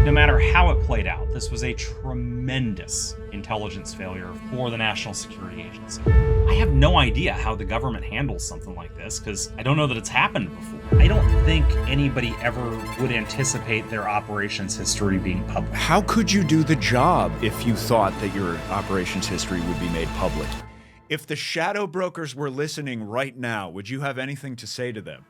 No matter how it played out, this was a tremendous intelligence failure for the National Security Agency. I have no idea how the government handles something like this because I don't know that it's happened before. I don't think anybody ever would anticipate their operations history being public. How could you do the job if you thought that your operations history would be made public? If the shadow brokers were listening right now, would you have anything to say to them?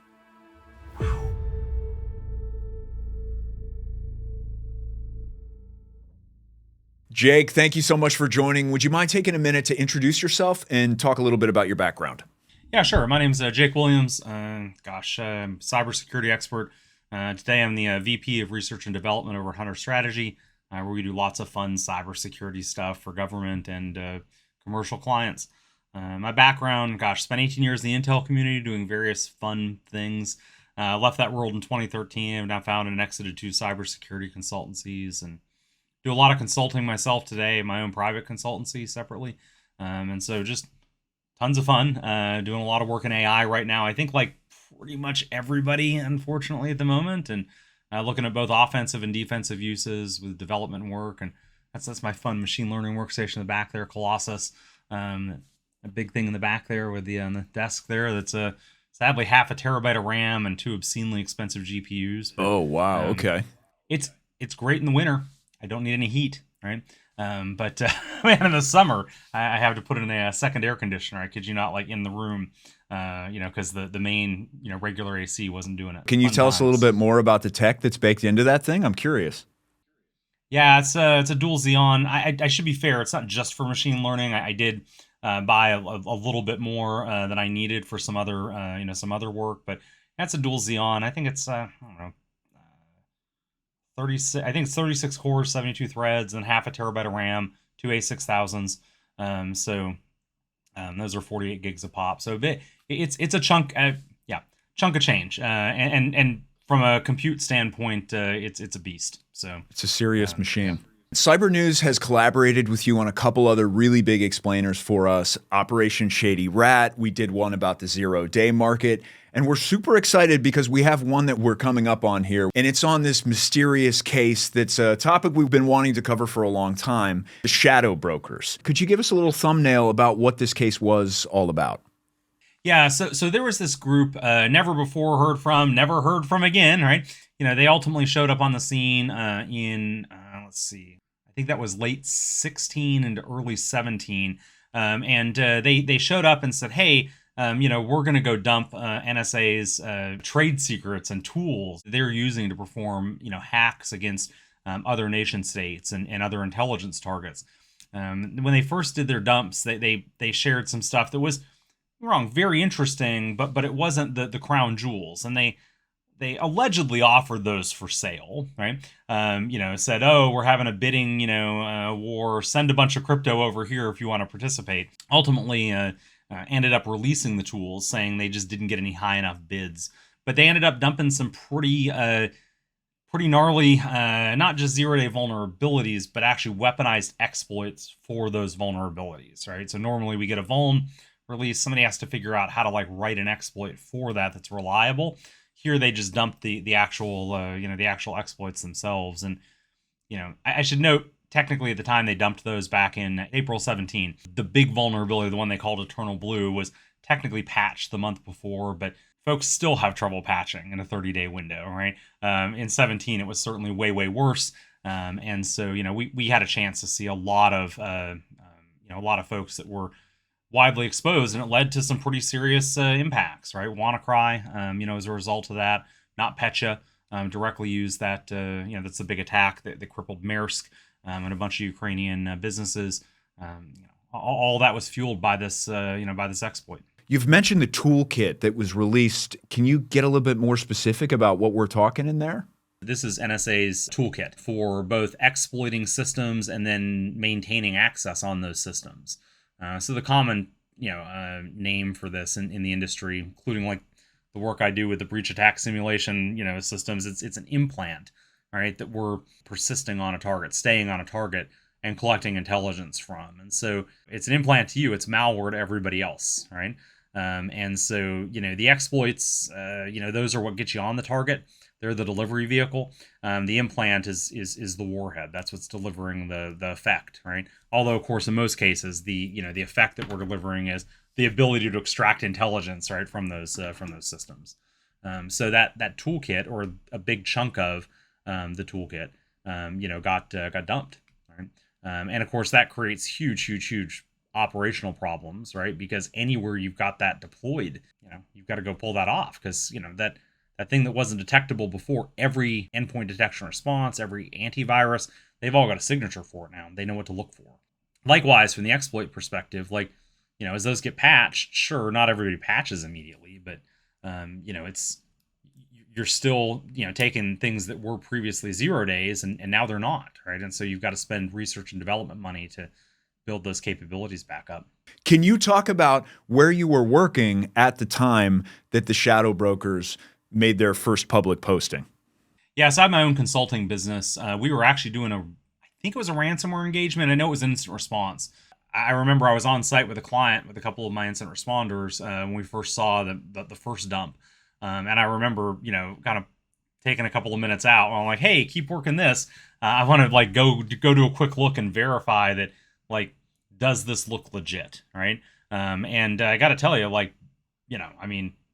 Jake, thank you so much for joining. Would you mind taking a minute to introduce yourself and talk a little bit about your background? Yeah, sure. My name's Jake Williams. Cybersecurity expert. Today I'm the VP of Research and Development over at Hunter Strategy, where we do lots of fun cybersecurity stuff for government and commercial clients. My background, spent 18 years in the Intel community doing various fun things. Left that world in 2013. I've now founded and exited 2 cybersecurity consultancies and do a lot of consulting myself today, my own private consultancy separately. And so just tons of fun, doing a lot of work in AI right now. I think like pretty much everybody, unfortunately, at the moment, and looking at both offensive and defensive uses with development work. And that's my fun machine learning workstation in the back there, Colossus. A big thing in the back there with on the desk there. That's sadly half a terabyte of RAM and 2 obscenely expensive GPUs. But, oh, wow. Okay. It's great in the winter. I don't need any heat, right? But man, in the summer, I have to put in a second air conditioner. I kid you not, like in the room, because the main, regular AC wasn't doing it. Can you tell us a little bit more about the tech that's baked into that thing? I'm curious. Yeah, it's a dual Xeon. I should be fair. It's not just for machine learning. I did buy a little bit more than I needed for some other work, but that's a dual Xeon. I think it's I don't know. 36, I think it's 36 cores, 72 threads, and half a terabyte of RAM, 2 A6000s. Those are 48 gigs a pop. So it's a chunk, chunk of change. And from a compute standpoint, it's a beast. So it's a serious machine. Yeah. Cybernews has collaborated with you on a couple other really big explainers for us. Operation Shady Rat. We did one about the zero-day market. And we're super excited because we have one that we're coming up on here. And it's on this mysterious case that's a topic we've been wanting to cover for a long time, the shadow brokers. Could you give us a little thumbnail about what this case was all about? Yeah, so there was this group, never before heard from, never heard from again, right? They ultimately showed up on the scene in, I think that was late 16 into early 17. And they showed up and said, hey, we're going to go dump NSA's trade secrets and tools they're using to perform, hacks against other nation states and other intelligence targets. When they first did their dumps, they shared some stuff that was very interesting, but it wasn't the crown jewels, and they allegedly offered those for sale, right? Said, oh, we're having a bidding, war. Send a bunch of crypto over here if you want to participate. Ultimately, ended up releasing the tools, saying they just didn't get any high enough bids. But they ended up dumping some pretty gnarly, not just zero-day vulnerabilities, but actually weaponized exploits for those vulnerabilities, right? So normally we get a vuln release, somebody has to figure out how to write an exploit for that's reliable. Here they just dumped the actual exploits themselves. And I should note, technically at the time they dumped those back in April 17. The big vulnerability, the one they called Eternal Blue, was technically patched the month before, but folks still have trouble patching in a 30-day window, right? In 17 it was certainly way worse. And so we had a chance to see a lot of folks that were widely exposed, and it led to some pretty serious impacts, right? WannaCry, as a result of that, NotPetya directly used that. That's a big attack that crippled Maersk and a bunch of Ukrainian businesses. All that was fueled by this, by this exploit. You've mentioned the toolkit that was released. Can you get a little bit more specific about what we're talking in there? This is NSA's toolkit for both exploiting systems and then maintaining access on those systems. So the common, name for this in the industry, including like the work I do with the breach attack simulation, systems, it's an implant, right, that we're persisting on a target, staying on a target, and collecting intelligence from. And so it's an implant to you, it's malware to everybody else, right? And so, the exploits, those are what get you on the target. They're the delivery vehicle. The implant is the warhead. That's what's delivering the effect, right? Although, of course, in most cases, the effect that we're delivering is the ability to extract intelligence, right, from those systems. So that toolkit, or a big chunk of the toolkit, got dumped, right? And of course, that creates huge operational problems, right? Because anywhere you've got that deployed, you've got to go pull that off, because that thing that wasn't detectable before, every endpoint detection response, every antivirus, they've all got a signature for it now. They know what to look for. Likewise, from the exploit perspective, as those get patched, sure, not everybody patches immediately, but it's, you're still taking things that were previously 0 days, and now they're not, right? And so you've got to spend research and development money to build those capabilities back up. Can you talk about where you were working at the time that the shadow brokers made their first public posting? Yeah, so I have my own consulting business. We were actually doing I think it was a ransomware engagement. I know it was instant response. I remember I was on site with a client with a couple of my incident responders when we first saw the first dump. And I remember, kind of taking a couple of minutes out. And I'm like, hey, keep working this. I want to go do a quick look and verify that, does this look legit, right? And I got to tell you,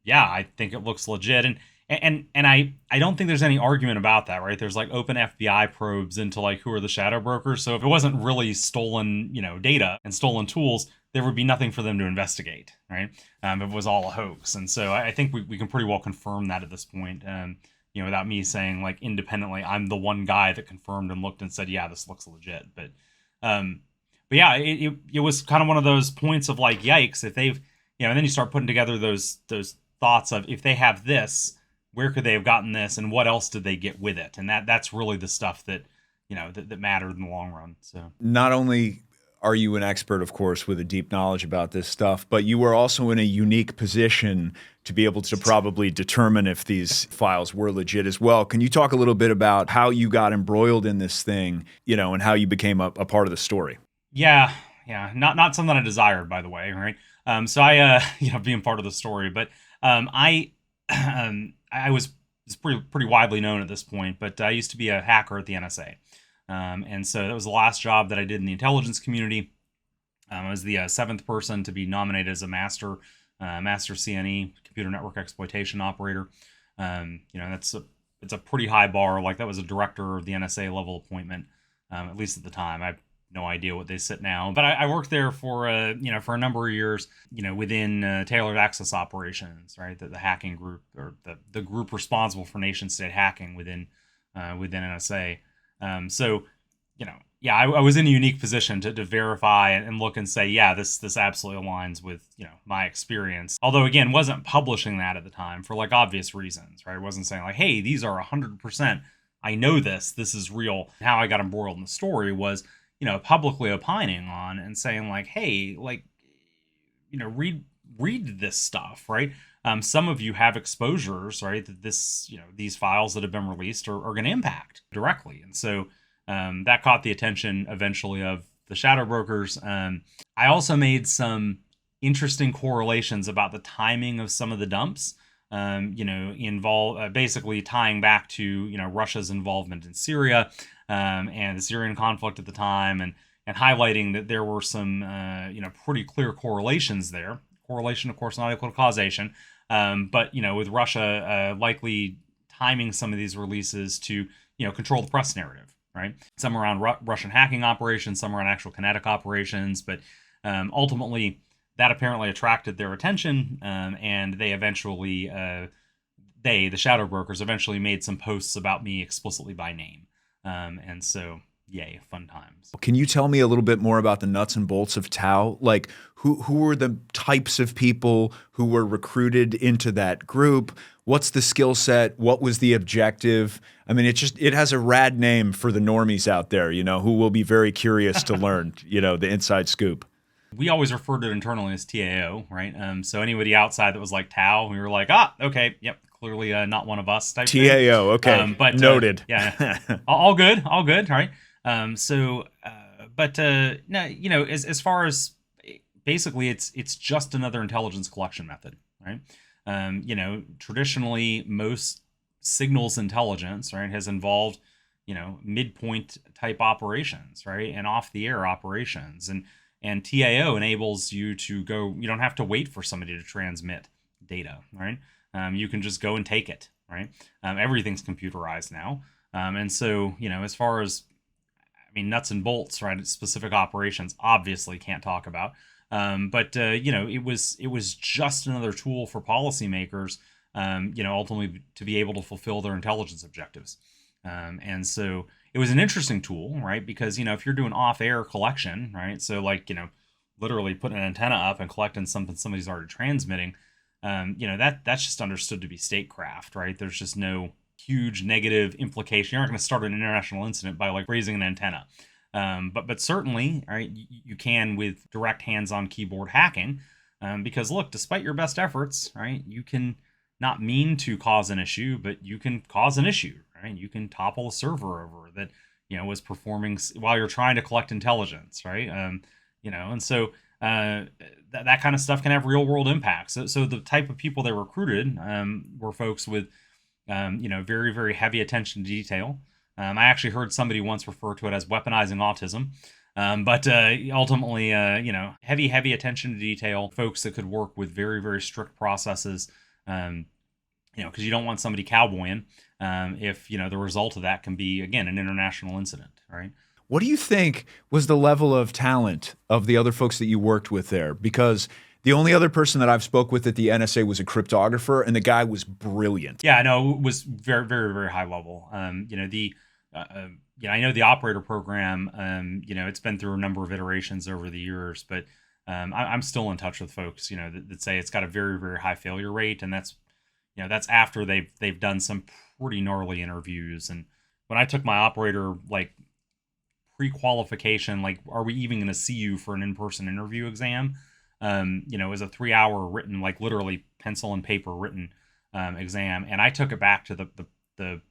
yeah, I think it looks legit. And I don't think there's any argument about that, right? There's open FBI probes into who are the shadow brokers. So if it wasn't really stolen, data and stolen tools, there would be nothing for them to investigate, right? If it was all a hoax. And so I think we can pretty well confirm that at this point, without me saying independently, I'm the one guy that confirmed and looked and said, yeah, this looks legit. But yeah, it was kind of one of those points of yikes, if they've, and then you start putting together those thoughts of, if they have this, where could they have gotten this, and what else did they get with it? And that's really the stuff that, that mattered in the long run. So not only are you an expert, of course, with a deep knowledge about this stuff, but you were also in a unique position to be able to probably determine if these files were legit as well. Can you talk a little bit about how you got embroiled in this thing, and how you became a part of the story? Yeah. Not something I desired, by the way, right? So I, being part of the story, but I was pretty widely known at this point, but I used to be a hacker at the NSA. And so that was the last job that I did in the intelligence community. I was the seventh person to be nominated as a master CNE, computer network exploitation operator. It's a pretty high bar. That was a director of the NSA level appointment, at least at the time. I have no idea what they sit now, but I worked there for for a number of years, within tailored access operations, right? The hacking group, or the group responsible for nation state hacking within NSA. So, yeah, I was in a unique position to verify and look and say, yeah, this absolutely aligns with, my experience. Although, again, wasn't publishing that at the time for obvious reasons, right? I wasn't saying hey, these are 100%. I know this is real. How I got embroiled in the story was, publicly opining on and saying hey, read this stuff, right? Some of you have exposures, right, that these files that have been released are going to impact directly. And so that caught the attention eventually of the shadow brokers. I also made some interesting correlations about the timing of some of the dumps, basically tying back to, Russia's involvement in Syria, and the Syrian conflict at the time, and highlighting that there were some, pretty clear correlations there. Correlation, of course, not equal to causation. But, with Russia likely timing some of these releases to, control the press narrative, right? Some around Russian hacking operations, some around actual kinetic operations. But ultimately, that apparently attracted their attention, and they eventually, the shadow brokers, eventually made some posts about me explicitly by name. And so, yay, fun times. Can you tell me a little bit more about the nuts and bolts of Tau? Who were the types of people who were recruited into that group? What's the skill set? What was the objective? I mean, it has a rad name for the normies out there, who will be very curious to learn, the inside scoop. We always referred to it internally as TAO, right? So anybody outside that was Tau, we were okay, yep, clearly not one of us type TAO, thing. okay, but noted. Yeah, all good, right? No, as far as basically, it's just another intelligence collection method, right? Traditionally, most signals intelligence, right, has involved, midpoint type operations, right, and off the air operations, and TAO enables you to go. You don't have to wait for somebody to transmit data, right? You can just go and take it, right? Everything's computerized now, and so as far as nuts and bolts, right? Specific operations, obviously can't talk about. But it was just another tool for policymakers, ultimately to be able to fulfill their intelligence objectives. And so it was an interesting tool, right? Because if you're doing off-air collection, right? So literally putting an antenna up and collecting something somebody's already transmitting, that's just understood to be statecraft, right? There's just no huge negative implication. You're not going to start an international incident by raising an antenna. But certainly, right, you can with direct hands-on keyboard hacking, because look, despite your best efforts, right, you can not mean to cause an issue, but you can cause an issue, right? You can topple a server over that, was performing while you're trying to collect intelligence, right? And so that kind of stuff can have real-world impacts. So the type of people they recruited were folks with very, very heavy attention to detail. I actually heard somebody once refer to it as weaponizing autism. But ultimately, heavy attention to detail, folks that could work with very, very strict processes, because you don't want somebody cowboying if, the result of that can be, again, an international incident, right? What do you think was the level of talent of the other folks that you worked with there? Because the only other person that I've spoke with at the NSA was a cryptographer, and the guy was brilliant. Yeah, no, it was very, very, very high level. I know the operator program, it's been through a number of iterations over the years, but I'm still in touch with folks, that say it's got a very, very high failure rate, and that's after they've done some pretty gnarly interviews. And when I took my operator pre-qualification, are we even going to see you for an in-person interview exam? It was a 3-hour written, literally pencil and paper written exam, and I took it back to the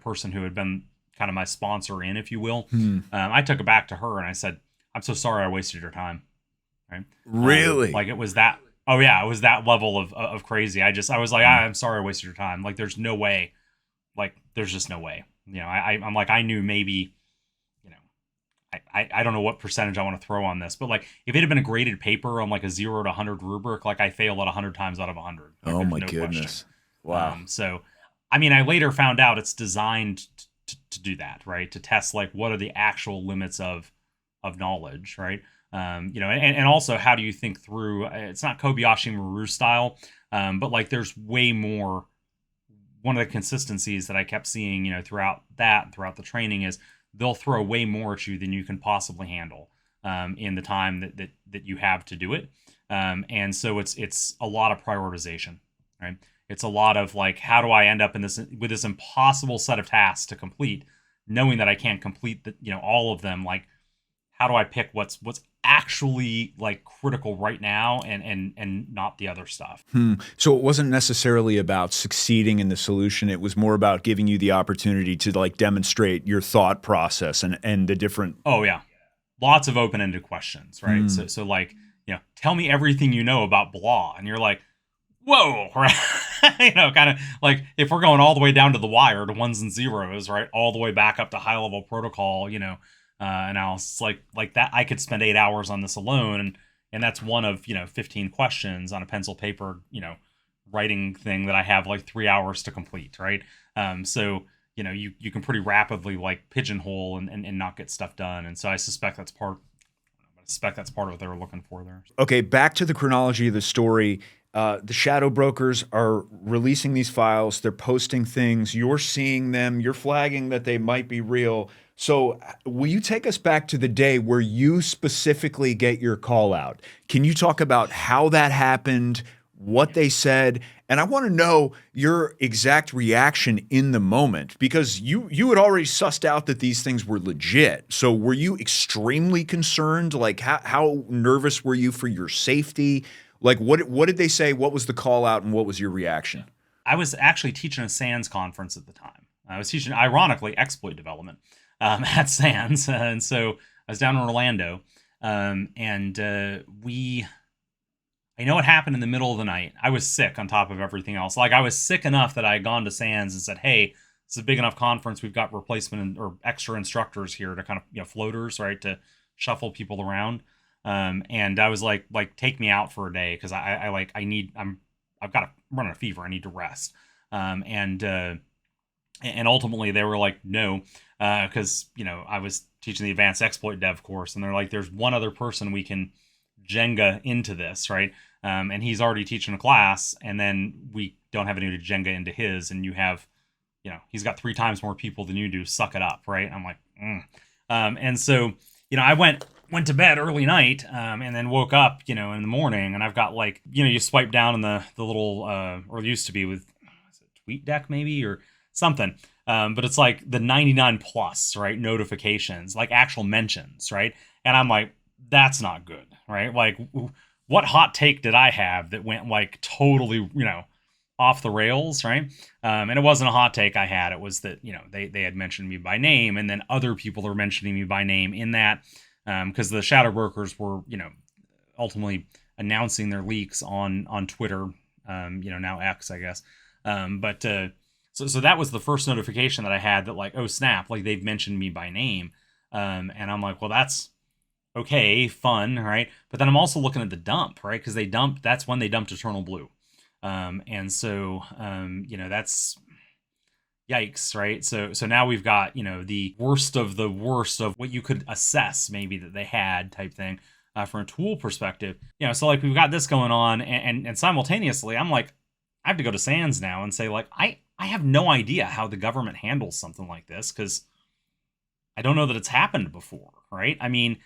person who had been kind of my sponsor in, if you will. I took it back to her and I said, "I'm so sorry I wasted your time." Right? Really? It was that. Oh yeah, it was that level of crazy. I was like, "I'm sorry I wasted your time." There's no way. There's just no way. I'm I knew maybe. I don't know what percentage I want to throw on this, but if it had been a graded paper on a 0 to 100 rubric, I fail at 100 times out of 100. Oh my goodness! Question. Wow. So, I later found out it's designed to do that, right? To test what are the actual limits of knowledge, right? And also how do you think through? It's not Kobayashi Maru style, but there's way more. One of the consistencies that I kept seeing, throughout the training is they'll throw way more at you than you can possibly handle in the time that you have to do it. And so it's a lot of prioritization, right? It's a lot of how do I end up with this impossible set of tasks to complete, knowing that I can't complete all of them. How do I pick what's actually critical right now and not the other stuff? So it wasn't necessarily about succeeding in the solution. It was more about giving you the opportunity to demonstrate your thought process and the different. Oh yeah. Lots of open-ended questions, right? So tell me everything you know about blah. And you're like, whoa, right? Kind of if we're going all the way down to the wire to ones and zeros, right? All the way back up to high-level protocol, analysis like that. I could spend 8 hours on this alone, and that's one of 15 questions on a pencil paper writing thing that I have 3 hours to complete, right? So you can pretty rapidly pigeonhole and not get stuff done, and so I suspect that's part of what they were looking for there. Okay, back to the chronology of the story. The shadow brokers are releasing these files. They're posting things. You're seeing them. You're flagging that they might be real. So will you take us back to the day where you specifically get your call out? Can you talk about how that happened, what they said? And I want to know your exact reaction in the moment, because you had already sussed out that these things were legit. So were you extremely concerned? How nervous were you for your safety? What did they say? What was the call out and what was your reaction? I was actually teaching a SANS conference at the time. I was teaching, ironically, exploit development at SANS. And so I was down in Orlando, and we I know it happened in the middle of the night. I was sick on top of everything else. Like, I was sick enough that I had gone to Sands and said, hey, it's a big enough conference. We've got replacement or extra instructors here to kind of, floaters, right, to shuffle people around. And I was like, take me out for a day because I've got to run a fever. I need to rest. And ultimately they were like, no, because I was teaching the advanced exploit dev course, and they're like, there's one other person we can Jenga into this, right? And he's already teaching a class, and then we don't have any to Jenga into his, and you have, he's got 3 times more people than you do. Suck it up, right? I'm like, and so, I went to bed early night, and then woke up, in the morning, and I've got like, you swipe down in the little, or it used to be with TweetDeck maybe or something. But it's like the 99 plus, right? Notifications, like actual mentions, right? And I'm like, that's not good, right? Like, what hot take did I have that went like totally, off the rails, right? And it wasn't a hot take I had. It was that, they had mentioned me by name, and then other people are mentioning me by name in that, because the shadow brokers were, ultimately announcing their leaks on Twitter, now X, I guess. So that was the first notification that I had that like, oh snap, like they've mentioned me by name. And I'm like, well, that's okay, fun, right? But then I'm also looking at the dump, right? Because that's when they dumped Eternal Blue. And so, that's yikes, right? So now we've got, the worst of the worst of what you could assess maybe that they had type thing, from a tool perspective. So like we've got this going on, and simultaneously I'm like, I have to go to Sands now and say like, I have no idea how the government handles something like this, because I don't know that it's happened before, right? I mean,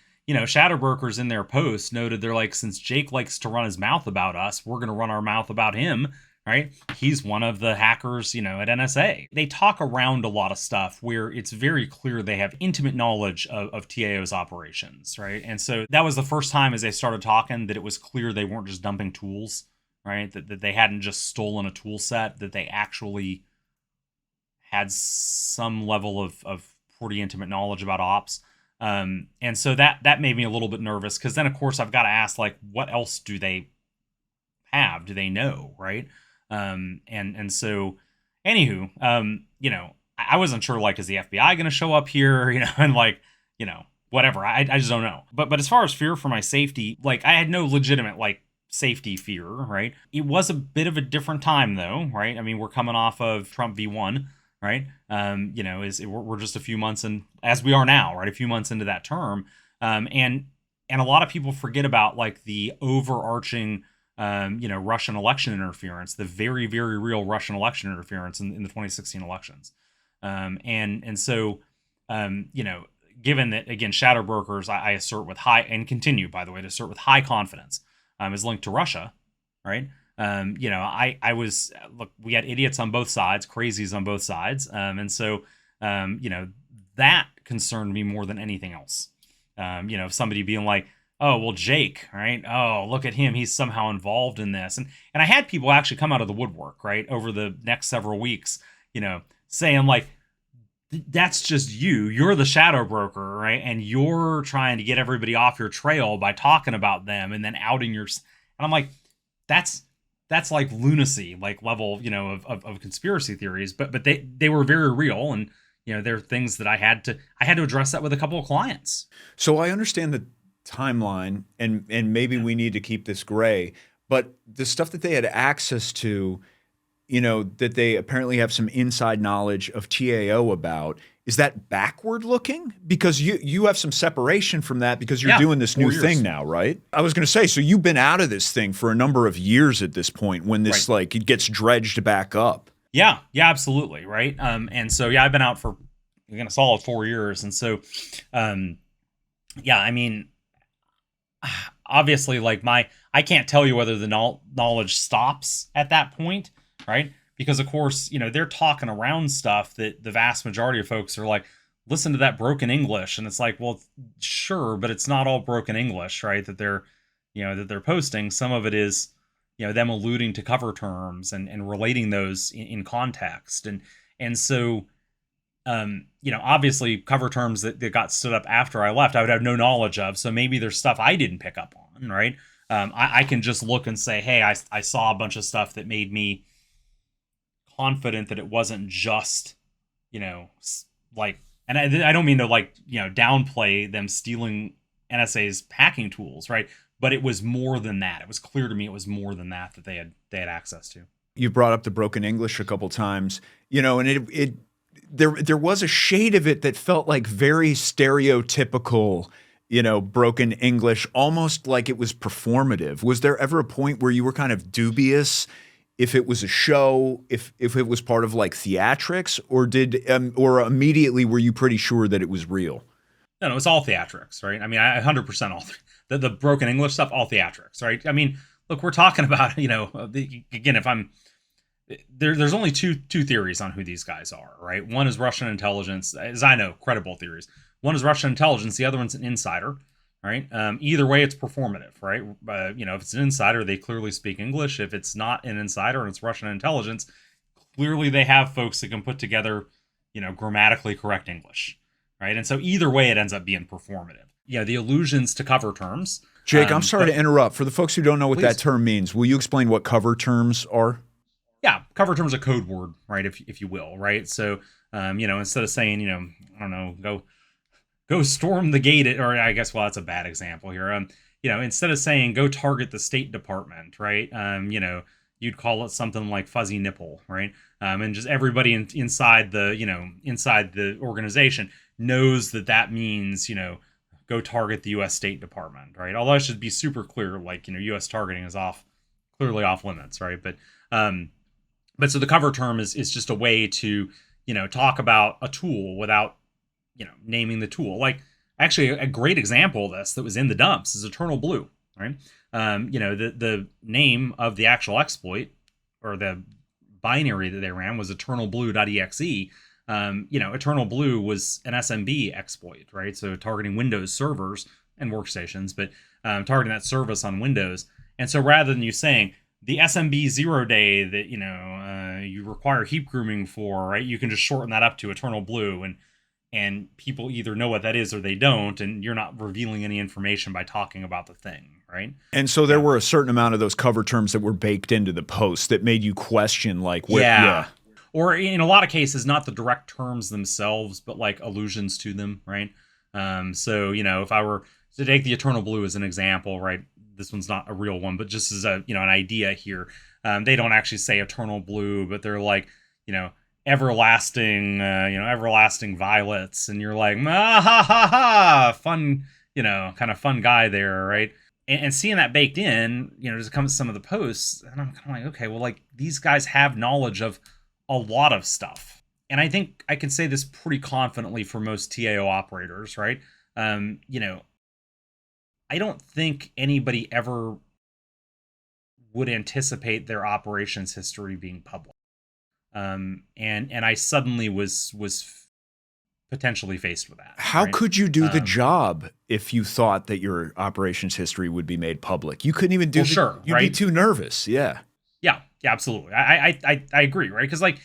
shadow brokers in their post noted, they're like, since Jake likes to run his mouth about us, we're going to run our mouth about him, right? He's one of the hackers, at NSA. They talk around a lot of stuff where it's very clear they have intimate knowledge of TAO's operations, right? And so that was the first time as they started talking that it was clear they weren't just dumping tools, right? That they hadn't just stolen a tool set, that they actually had some level of pretty intimate knowledge about ops. And so that made me a little bit nervous, because then of course I've got to ask, like, what else do they have? Do they know, right? And so anywho, I wasn't sure, like, is the FBI going to show up here, and like, whatever. I just don't know. But as far as fear for my safety, like, I had no legitimate like safety fear, right? It was a bit of a different time though, right? I mean, we're coming off of Trump v1, right? We're just a few months in, as we are now, right? A few months into that term. And a lot of people forget about like the overarching, Russian election interference, the very, very real Russian election interference in the 2016 elections. And so, given that, again, shadow brokers, I assert with high, and continue, by the way, to assert with high confidence, is linked to Russia, right? I was, look, we had idiots on both sides, crazies on both sides. And so, that concerned me more than anything else. Somebody being like, oh, well, Jake, right? Oh, look at him. He's somehow involved in this. And I had people actually come out of the woodwork, right, over the next several weeks, saying like, that's just you. You're the shadow broker, right? And you're trying to get everybody off your trail by talking about them and then outing your. And I'm like, that's like lunacy, like level, of conspiracy theories. But they were very real, and there are things that I had to address that with a couple of clients. So I understand the timeline, and maybe we need to keep this gray, but the stuff that they had access to, that they apparently have some inside knowledge of TAO about, is that backward looking? Because you have some separation from that because you're doing this new thing now, right? I was going to say, so you've been out of this thing for a number of years at this point when this, right, like, it gets dredged back up. Yeah, absolutely, right? And so, I've been out for, again, a solid 4 years. And so, I mean, obviously, like, I can't tell you whether the knowledge stops at that point, right? Because, of course, they're talking around stuff that the vast majority of folks are like, listen to that broken English. And it's like, well, sure, but it's not all broken English, right? That they're posting. Some of it is, them alluding to cover terms and relating those in context. And so, obviously cover terms that got stood up after I left, I would have no knowledge of. So maybe there's stuff I didn't pick up on, right? I can just look and say, hey, I saw a bunch of stuff that made me confident that it wasn't just, like, and I don't mean to like, downplay them stealing NSA's hacking tools, right? But it was more than that. It was clear to me it was more than that they had access to. You brought up the broken English a couple times, and there was a shade of it that felt like very stereotypical, broken English, almost like it was performative. Was there ever a point where you were kind of dubious if it was a show, if it was part of like theatrics, or immediately were you pretty sure that it was real? No, it's all theatrics, right? I mean, 100% all the broken English stuff, all theatrics, right? I mean, look, we're talking about, again, if I'm there's only two theories on who these guys are, right? One is Russian intelligence, as I know, credible theories. One is Russian intelligence, the other one's an insider, right? Either way, it's performative, right? If it's an insider, they clearly speak English. If it's not an insider and it's Russian intelligence, clearly they have folks that can put together, grammatically correct English, right? And so either way, it ends up being performative. The allusions to cover terms. Jake, I'm sorry to interrupt. For the folks who don't know what that term means, will you explain what cover terms are? Yeah, cover terms a code word, right? If you will, right? So, instead of saying, I don't know, go storm the gate, or I guess, well, that's a bad example here. Instead of saying go target the State Department, right? You'd call it something like fuzzy nipple, right? And just everybody inside the organization knows that means, go target the U.S. State Department, right? Although I should be super clear, like, U.S. targeting is clearly off limits, right? But so the cover term is just a way to, talk about a tool without, naming the tool. Like, actually, a great example of this that was in the dumps is Eternal Blue, right? The name of the actual exploit, or the binary that they ran, was eternalblue.exe. Eternal Blue was an SMB exploit, right? So targeting Windows servers and workstations, but targeting that service on Windows. And so rather than you saying the SMB 0 day that, you require heap grooming for, right, you can just shorten that up to Eternal Blue, and people either know what that is or they don't, and you're not revealing any information by talking about the thing, right? And so there were a certain amount of those cover terms that were baked into the post that made you question, like, what? Yeah. Or in a lot of cases, not the direct terms themselves, but like allusions to them, right? So, if I were to take the Eternal Blue as an example, right? This one's not a real one, but just as a, an idea here. They don't actually say Eternal Blue, but they're like, everlasting, everlasting violets. And you're like, ah, ha, ha, ha, fun, kind of fun guy there, right? And seeing that baked in, just comes some of the posts, and I'm kind of like, okay, well, like, these guys have knowledge of a lot of stuff. And I think I can say this pretty confidently for most TAO operators, right? I don't think anybody ever would anticipate their operations history being public. And I suddenly was potentially faced with that. How right? could you do the job if you thought that your operations history would be made public? You couldn't even do sure, you'd right? be too nervous. Yeah. Yeah, absolutely. I agree, right? Because, like,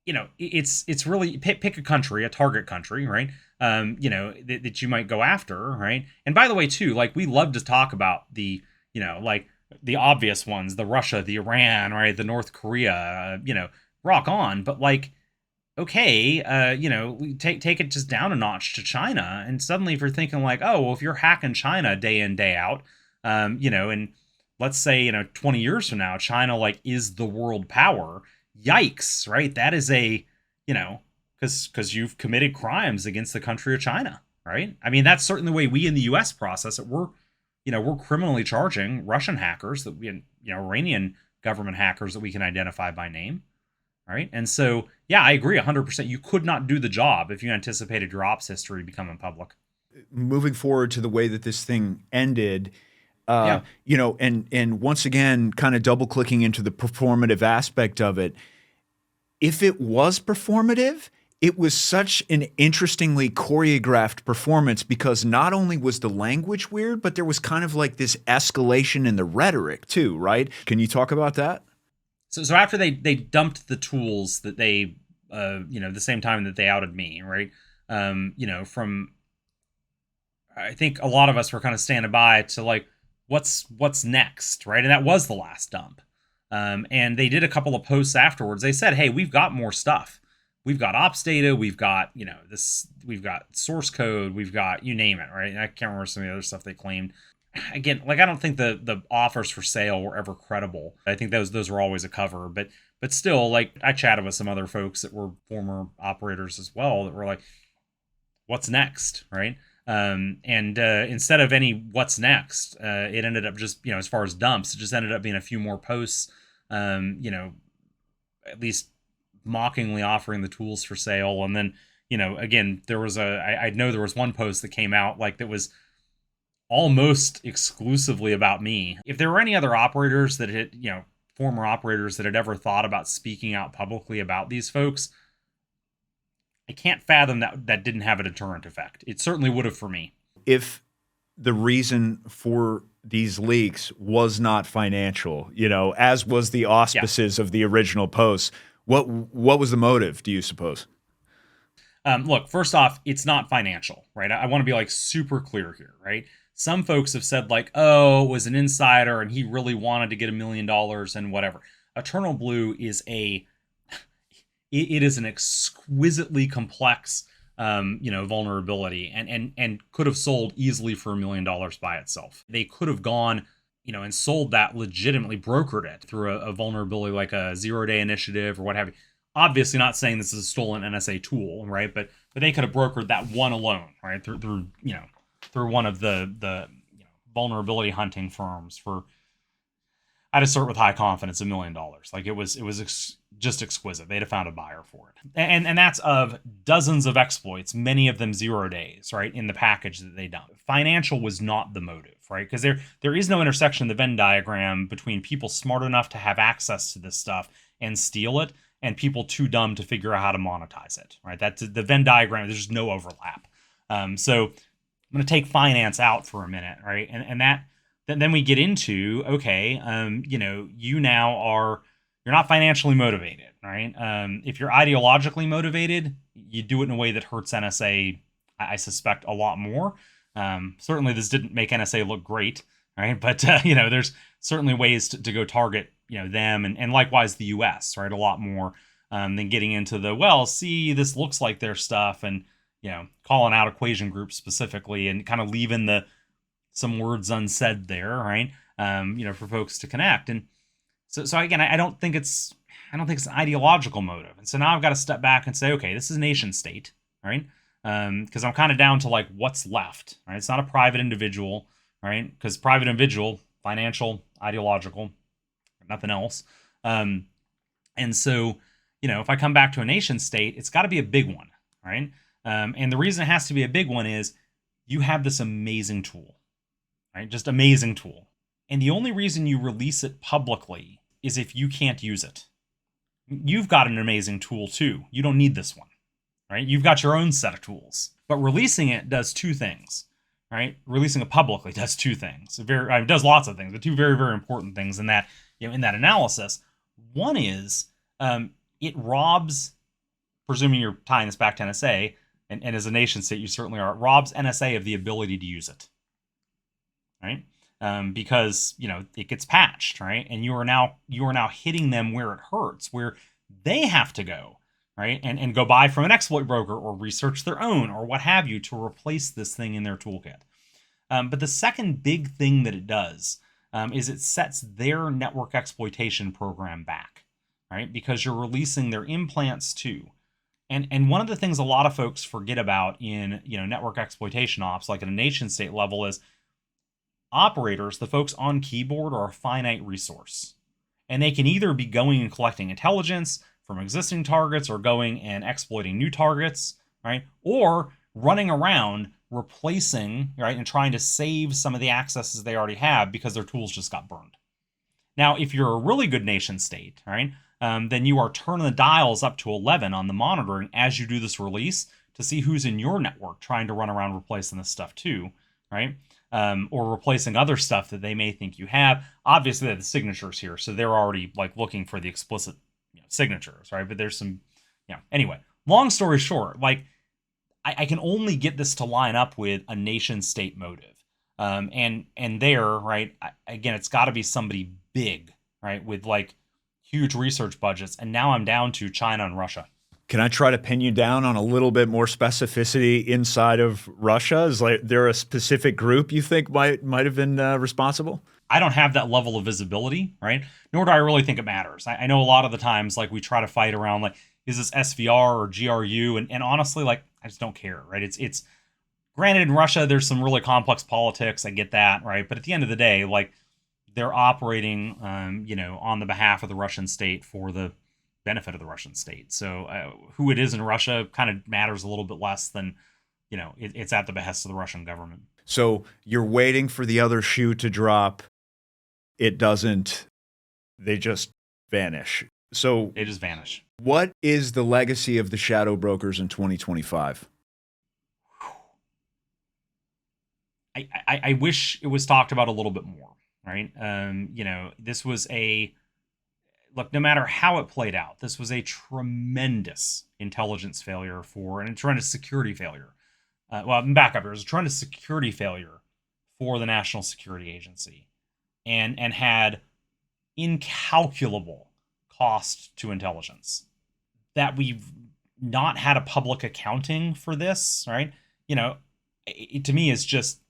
it's really pick a country, a target country, right? That you might go after, right? And by the way, too, like, we love to talk about the, like, the obvious ones, the Russia, the Iran, right? The North Korea, rock on. But, like, okay, take it just down a notch to China. And suddenly if you're thinking like, oh, well, if you're hacking China day in, day out, and let's say, 20 years from now, China, like, is the world power, yikes, right? That is a, because you've committed crimes against the country of China, right? I mean, that's certainly the way we in the U.S. process it. We're criminally charging Russian hackers that we, Iranian government hackers that we can identify by name, right? And so, yeah, I agree 100%. You could not do the job if you anticipated your ops history becoming public. Moving forward to the way that this thing ended, and once again, kind of double clicking into the performative aspect of it. If it was performative, it was such an interestingly choreographed performance because not only was the language weird, but there was kind of like this escalation in the rhetoric too, right? Can you talk about that? So after they dumped the tools that they, the same time that they outed me, right? From, I think a lot of us were kind of standing by to like, what's next, right? And that was the last dump. And they did a couple of posts afterwards. They said, hey, we've got more stuff. We've got ops data. We've got, we've got source code. We've got, you name it, right? I can't remember some of the other stuff they claimed. Again, like, I don't think the offers for sale were ever credible. I think those were always a cover, but still, like, I chatted with some other folks that were former operators as well that were like, what's next, right? Instead of any what's next, it ended up just, as far as dumps, it just ended up being a few more posts, at least mockingly offering the tools for sale. And then, again, there was I know there was one post that came out like that was almost exclusively about me. If there were any other operators that had, former operators that had ever thought about speaking out publicly about these folks, I can't fathom that didn't have a deterrent effect. It certainly would have for me. If the reason for these leaks was not financial, as was the auspices of the original posts, what was the motive, do you suppose? Look, first off, it's not financial, right? I want to be like super clear here, right? Some folks have said like, oh, it was an insider and he really wanted to get $1 million and whatever. Eternal Blue is it is an exquisitely complex, vulnerability and could have sold easily for $1 million by itself. They could have gone, and sold that legitimately, brokered it through a vulnerability like a zero-day initiative or what have you. Obviously not saying this is a stolen NSA tool, right? But they could have brokered that one alone, right? Through one of the vulnerability hunting firms for, I'd assert with high confidence, $1 million. Like, it was just exquisite. They'd have found a buyer for it. And that's of dozens of exploits, many of them 0 days, right, in the package that they dumped. Financial was not the motive, right? Because there is no intersection in the Venn diagram between people smart enough to have access to this stuff and steal it and people too dumb to figure out how to monetize it, right? That's the Venn diagram. There's no overlap. So I'm going to take finance out for a minute, right? And that then we get into, okay, you're not financially motivated, right? If you're ideologically motivated, you do it in a way that hurts NSA, I suspect, a lot more. Certainly this didn't make NSA look great, right? But, there's certainly ways to go target, them and likewise the US, right? A lot more than getting into this looks like their stuff and, calling out equation groups specifically and kind of leaving some words unsaid there, right? For folks to connect. And so again, I don't think it's an ideological motive. And so now I've got to step back and say, okay, this is a nation state, right? Because I'm kind of down to like what's left, right? It's not a private individual, right? Because private individual, financial, ideological, nothing else. And so, if I come back to a nation state, it's got to be a big one, right? And the reason it has to be a big one is you have this amazing tool, right? Just amazing tool. And the only reason you release it publicly is if you can't use it. You've got an amazing tool too. You don't need this one, right? You've got your own set of tools. But releasing it does two things, right? Releasing it publicly does two things. It does lots of things, but two very, very important things in that, in that analysis. One is it robs, presuming you're tying this back to NSA, and as a nation state you certainly are, it robs NSA of the ability to use it, right? Because it gets patched, right? And you are now hitting them where it hurts, where they have to go, right? And go buy from an exploit broker or research their own or what have you to replace this thing in their toolkit. But the second big thing that it does is it sets their network exploitation program back, right? Because you're releasing their implants too. And one of the things a lot of folks forget about in network exploitation ops, like at a nation state level, is operators, the folks on keyboard, are a finite resource. And they can either be going and collecting intelligence from existing targets or going and exploiting new targets, right? Or running around replacing, right, and trying to save some of the accesses they already have because their tools just got burned. Now, if you're a really good nation state, right, then you are turning the dials up to 11 on the monitoring as you do this release to see who's in your network trying to run around replacing this stuff too, right? Or replacing other stuff that they may think you have. Obviously, they have the signatures here, so they're already like looking for the explicit signatures, right? But there's some, Anyway, long story short, like I can only get this to line up with a nation state motive. And there, right, again, it's got to be somebody big, right, with like huge research budgets. And now I'm down to China and Russia. Can I try to pin you down on a little bit more specificity inside of Russia? Is like there a specific group you think might have been responsible? I don't have that level of visibility, right? Nor do I really think it matters. I know a lot of the times, like we try to fight around, like, is this SVR or GRU? And honestly, like, I just don't care, right? It's granted in Russia, there's some really complex politics. I get that, right? But at the end of the day, like, they're operating, on the behalf of the Russian state for the benefit of the Russian state. So who it is in Russia kind of matters a little bit less than, it's at the behest of the Russian government. So you're waiting for the other shoe to drop. It doesn't. They just vanish. So they just vanish. What is the legacy of the shadow brokers in 2025? I wish it was talked about a little bit more, right? This was look, no matter how it played out, this was a tremendous intelligence failure and a tremendous security failure. Back up here. It was a tremendous security failure for the National Security Agency and had incalculable cost to intelligence. That we've not had a public accounting for this, right? To me is just,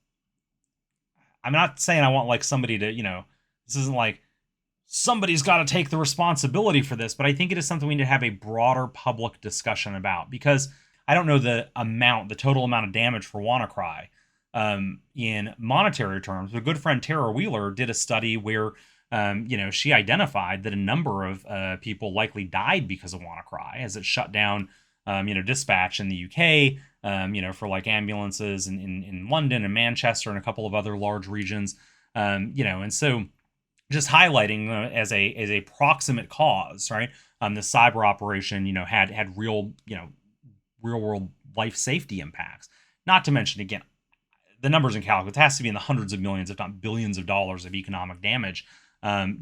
I'm not saying I want like somebody to, this isn't like somebody's got to take the responsibility for this, but I think it is something we need to have a broader public discussion about, because I don't know the total amount of damage for WannaCry in monetary terms. But a good friend, Tara Wheeler, did a study where, she identified that a number of people likely died because of WannaCry as it shut down, dispatch in the UK, for like ambulances in London and Manchester and a couple of other large regions, and so just highlighting as a proximate cause, right? The cyber operation, had real world life safety impacts. Not to mention, again, the numbers in calculus, it has to be in the hundreds of millions, if not billions of dollars of economic damage, from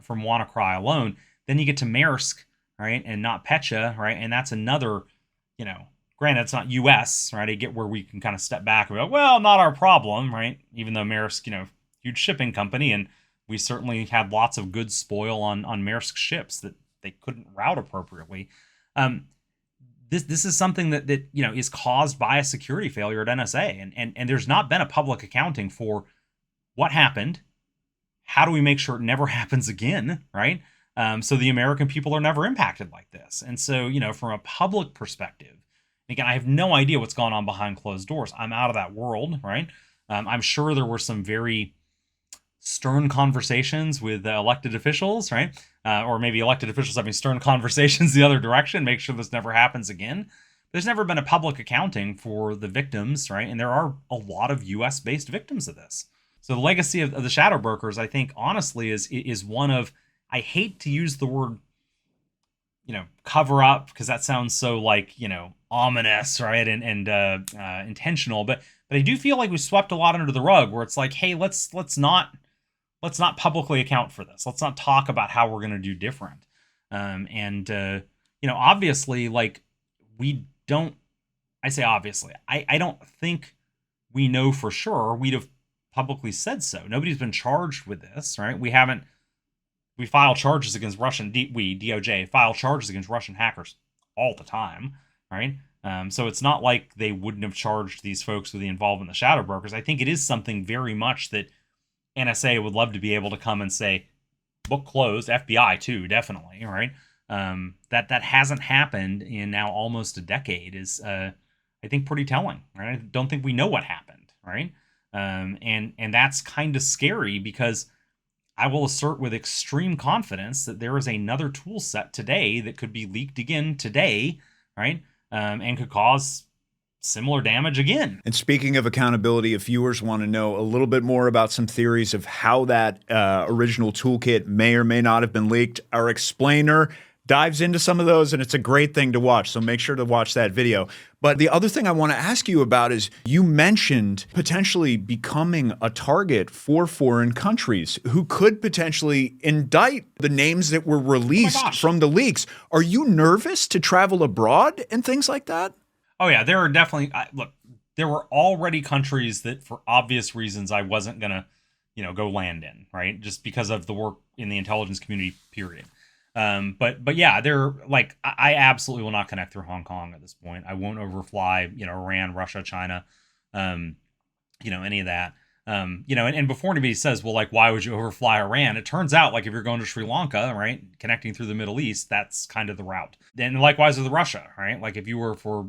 WannaCry alone. Then you get to Maersk, right, and not Petya, right, and that's another, granted, it's not U.S., right? I get where we can kind of step back and go, well, not our problem, right? Even though Maersk, huge shipping company, and we certainly had lots of goods spoil on Maersk ships that they couldn't route appropriately. This is something that is caused by a security failure at NSA, and there's not been a public accounting for what happened. How do we make sure it never happens again, right? So the American people are never impacted like this. And so, from a public perspective, again, I have no idea what's gone on behind closed doors. I'm out of that world, right? I'm sure there were some very stern conversations with elected officials, right? Or maybe elected officials having stern conversations the other direction, make sure this never happens again. There's never been a public accounting for the victims, right? And there are a lot of US-based victims of this. So the legacy of the shadow brokers, I think, honestly, is one of, I hate to use the word, cover up, because that sounds so like, ominous, right? And intentional. But I do feel like we swept a lot under the rug, where it's like, hey, let's not publicly account for this. Let's not talk about how we're going to do different. Obviously, like, I don't think we know for sure. We'd have publicly said so. Nobody's been charged with this, right? We file charges against DOJ file charges against Russian hackers all the time, right? So it's not like they wouldn't have charged these folks with the involvement in the shadow brokers. I think it is something very much that NSA would love to be able to come and say, book closed, FBI too, definitely, right? That hasn't happened in now almost a decade is, I think, pretty telling, right? I don't think we know what happened, right? And that's kind of scary, because I will assert with extreme confidence that there is another tool set today that could be leaked again today, right? And could cause similar damage again. And speaking of accountability, if viewers want to know a little bit more about some theories of how that original toolkit may or may not have been leaked, our explainer dives into some of those, and it's a great thing to watch. So make sure to watch that video. But the other thing I want to ask you about is, you mentioned potentially becoming a target for foreign countries who could potentially indict the names that were released from the leaks. Are you nervous to travel abroad and things like that? Oh yeah, there are definitely, look, there were already countries that, for obvious reasons, I wasn't gonna, go land in, right? Just because of the work in the intelligence community, period. But yeah, they're like, I absolutely will not connect through Hong Kong at this point. I won't overfly, Iran, Russia, China, um, any of that. And before anybody says, well, like, why would you overfly Iran? It turns out, like, if you're going to Sri Lanka, right, connecting through the Middle East, that's kind of the route. And likewise with Russia, right? Like, if you were, for,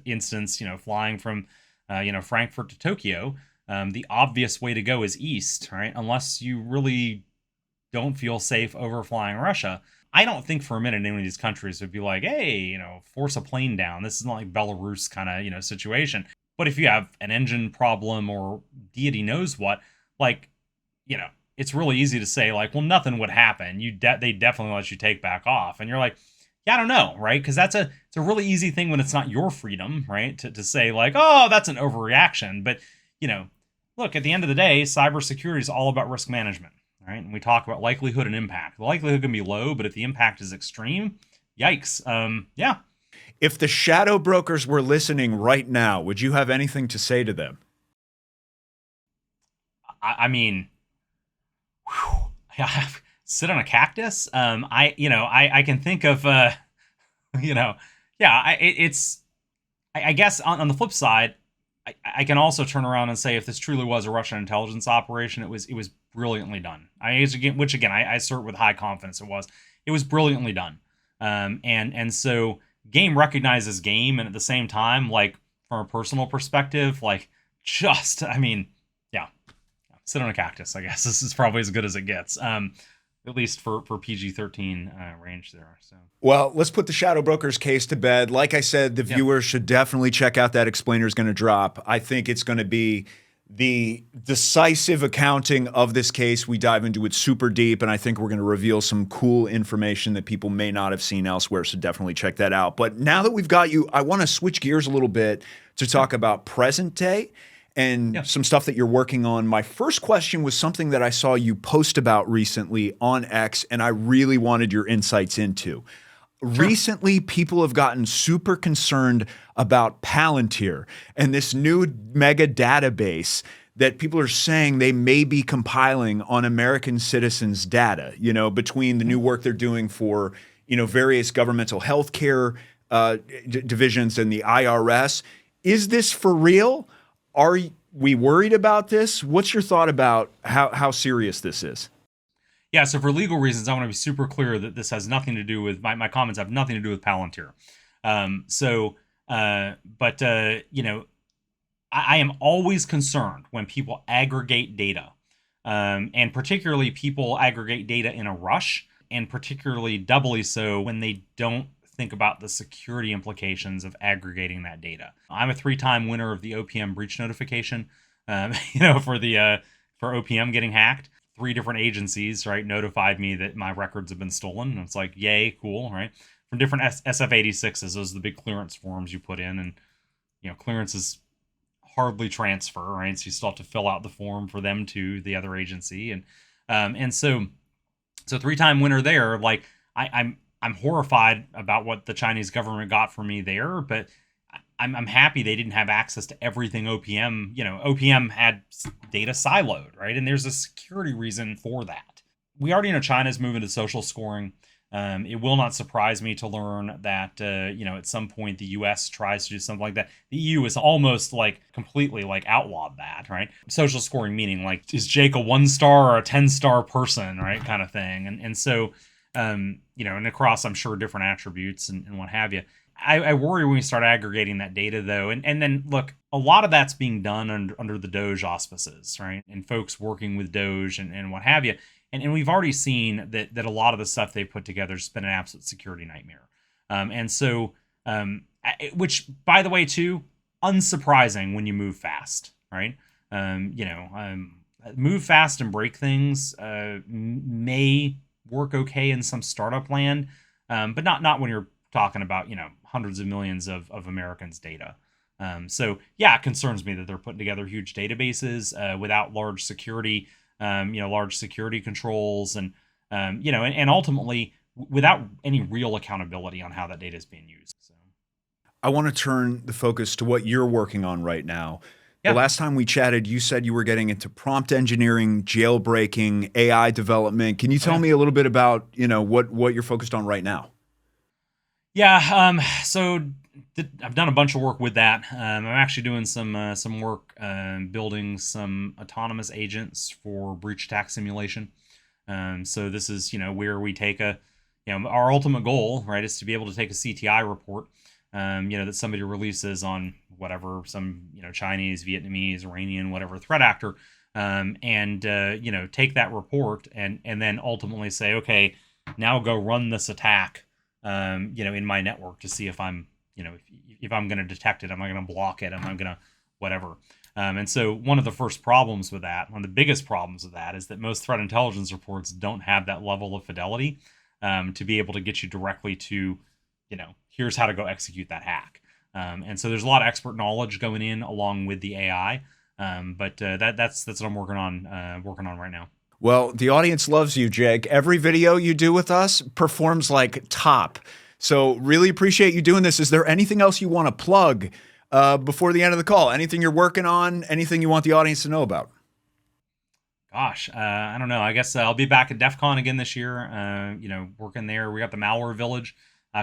instance, flying from, Frankfurt to Tokyo, the obvious way to go is east, right? Unless you really don't feel safe overflying Russia. I don't think for a minute any of these countries would be like, hey, force a plane down. This is not like Belarus kind of, situation. But if you have an engine problem or deity knows what, like, it's really easy to say, like, well, nothing would happen. They definitely let you take back off. And you're like, yeah, I don't know, right? Because it's a really easy thing when it's not your freedom, right? To say, like, oh, that's an overreaction. But, look, at the end of the day, cybersecurity is all about risk management, right? And we talk about likelihood and impact. The likelihood can be low, but if the impact is extreme, yikes. Yeah. If the shadow brokers were listening right now, would you have anything to say to them? I mean, yeah, sit on a cactus. I can think of, yeah, I guess on the flip side, I can also turn around and say if this truly was a Russian intelligence operation, it was brilliantly done. Which again, I assert with high confidence it was brilliantly done. And so game recognizes game, and at the same time, like, from a personal perspective, like, I mean, yeah, sit on a cactus. I guess this is probably as good as it gets. At least for PG-13 range there. So, well, let's put the shadow brokers case to bed. Like I said, the viewers should definitely check out that explainer is going to drop. I think it's going to be the decisive accounting of this case. We dive into it super deep, and I think we're going to reveal some cool information that people may not have seen elsewhere, so definitely check that out. But now that we've got you, I want to switch gears a little bit to talk about present day and some stuff that you're working on. My first question was something that I saw you post about recently on X, and I really wanted your insights into. Recently, people have gotten super concerned about Palantir and this new mega database that people are saying they may be compiling on American citizens' data, between the new work they're doing for, various governmental healthcare divisions and the IRS. Is this for real? Are we worried about this? What's your thought about how serious this is? Yeah, so for legal reasons, I want to be super clear that this has nothing to do with my comments have nothing to do with Palantir. I am always concerned when people aggregate data, and particularly people aggregate data in a rush, and particularly doubly so when they don't think about the security implications of aggregating that data. I'm a 3-time winner of the OPM breach notification, for OPM getting hacked. 3 different agencies, right, notified me that my records have been stolen. And it's like, yay, cool, right? From different SF-86s, those are the big clearance forms you put in, and clearances hardly transfer, right? So you still have to fill out the form for them to the other agency, and so 3-time winner there. Like, I'm horrified about what the Chinese government got from me there, but I'm happy they didn't have access to everything OPM. OPM had data siloed, right? And there's a security reason for that. We already know China's moving to social scoring. It will not surprise me to learn that, at some point the U.S. tries to do something like that. The EU is almost like completely like outlawed that, right? Social scoring meaning like, is Jake a 1-star or a 10-star person, right? Kind of thing. And so, and across, I'm sure, different attributes and what have you. I worry when we start aggregating that data, though. And then, look, a lot of that's being done under the Doge auspices, right? And folks working with Doge and what have you. And we've already seen that a lot of the stuff they put together has been an absolute security nightmare. Which, by the way, too, unsurprising when you move fast, right? Move fast and break things may work okay in some startup land, but not when you're talking about, hundreds of millions of Americans' data. So yeah, it concerns me that they're putting together huge databases without large security, large security controls, and ultimately without any real accountability on how that data is being used. So I want to turn the focus to what you're working on right now. Yeah. The last time we chatted, you said you were getting into prompt engineering, jailbreaking, AI development. Can you tell me a little bit about, what you're focused on right now? Yeah. So I've done a bunch of work with that. I'm actually doing some work building some autonomous agents for breach attack simulation. So this is, where we take our ultimate goal, right, is to be able to take a CTI report, that somebody releases on whatever, some, Chinese, Vietnamese, Iranian, whatever threat actor, and take that report and then ultimately say, okay, now go run this attack, in my network to see if I'm, if I'm going to detect it, am I going to block it? Am I going to whatever? And so one of the first problems with that, one of the biggest problems with that, is that most threat intelligence reports don't have that level of fidelity to be able to get you directly to, here's how to go execute that hack. And so there's a lot of expert knowledge going in along with the AI, but that's what I'm working on right now. Well, the audience loves you, Jake. Every video you do with us performs like top. So really appreciate you doing this. Is there anything else you want to plug before the end of the call? Anything you're working on? Anything you want the audience to know about? Gosh, I don't know. I guess I'll be back at DEF CON again this year, working there. We got the Malware Village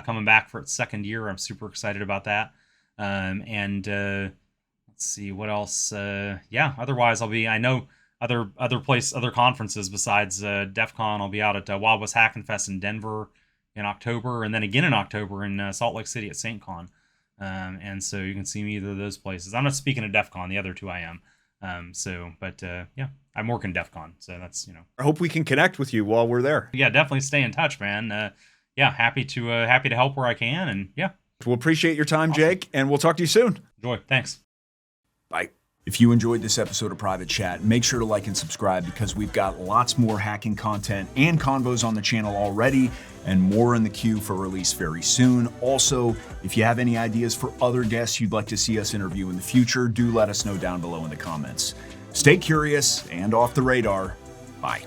coming back for its second year. I'm super excited about that. And let's see what else. Otherwise I know other conferences besides DEF CON. I'll be out at Wild West Hacking Fest in Denver in October, and then again in October in Salt Lake City at SaintCon. And so you can see me either of those places. I'm not speaking at DEF CON. The other two I am. I'm working DEF CON. So that's, I hope we can connect with you while we're there. Yeah, definitely stay in touch, man. Happy to help where I can. And yeah. We'll appreciate your time, awesome. Jake, and we'll talk to you soon. Enjoy. Thanks. Bye. If you enjoyed this episode of Private Chat, make sure to like and subscribe because we've got lots more hacking content and convos on the channel already and more in the queue for release very soon. Also, if you have any ideas for other guests you'd like to see us interview in the future, do let us know down below in the comments. Stay curious and off the radar. Bye.